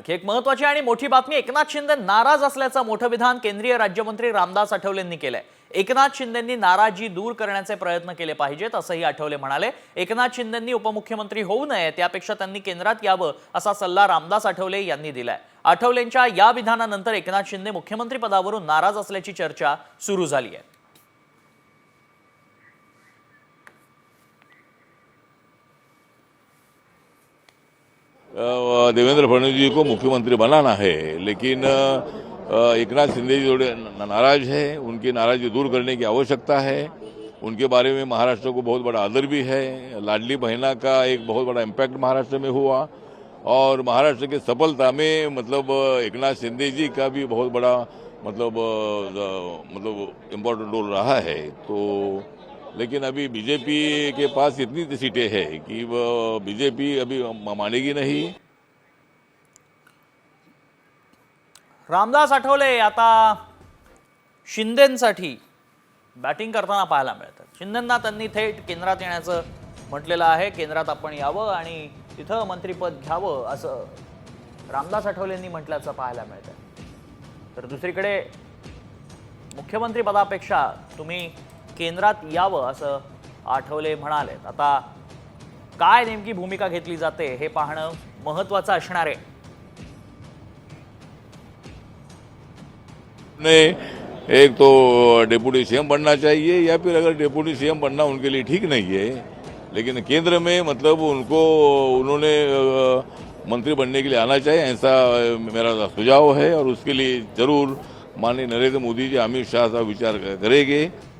नाईक। एक महत्त्वाची आणि मोठी बातमी, एकनाथ शिंदे नाराज असल्याचं मोठं विधान केंद्रीय राज्यमंत्री रामदास आठवलेंनी केलंय। एकनाथ शिंदेंनी नाराजी दूर करण्याचे प्रयत्न केले पाहिजेत असंही आठवले म्हणाले। एकनाथ शिंदेंनी उपमुख्यमंत्री होऊ नये, त्यापेक्षा त्यांनी केंद्रात यावं असा सल्ला रामदास आठवले यांनी दिलाय। आठवलेंच्या या विधानानंतर एकनाथ शिंदे मुख्यमंत्री पदावरून नाराज असल्याची चर्चा सुरू झाली आहे। देवेंद्र फडणवीस जी को मुख्यमंत्री बनाना है, लेकिन एकनाथ शिंदे जी थोड़े नाराज है। उनकी नाराजगी दूर करने की आवश्यकता है। उनके बारे में महाराष्ट्र को बहुत बड़ा आदर भी है। लाडली बहना का एक बहुत बड़ा इम्पैक्ट महाराष्ट्र में हुआ और महाराष्ट्र की सफलता में मतलब एकनाथ शिंदे जी का भी बहुत बड़ा मतलब इम्पोर्टेंट रोल रहा है। तो लेकिन अभी बीजेपी के पास इतनी सीटें हैं कि बीजेपी अभी मानेगी नहीं। रामदास आठवले आता शिंदेंसाठी बॅटिंग करताना पाहायला मिळतात। शिंदेंना त्यांनी थेट केंद्रात येण्याचं म्हटलेलं आहे। केंद्रात आपण यावं आणि तिथं मंत्रिपद घ्यावं असं रामदास आठवलेंनी म्हटल्याचं पाहायला मिळतं। तर दुसरीकडे मुख्यमंत्री पदापेक्षा तुम्ही केंद्रात यावं असं आठवले म्हणाले। आता काय नेमकी भूमिका घेतली जाते हे पाहणं महत्त्वाचं असणार आहे। एक तो डिप्टी सीएम बनना चाहिए, या फिर अगर डिप्टी सीएम बनना उनके लिए ठीक नहीं है, लेकिन केंद्र में मतलब उन्होंने मंत्री बनने के लिए आना चाहिए, ऐसा मेरा सुझाव है। और उसके लिए जरूर माननीय नरेंद्र मोदी जी, अमित शाह साहब विचार करेंगे।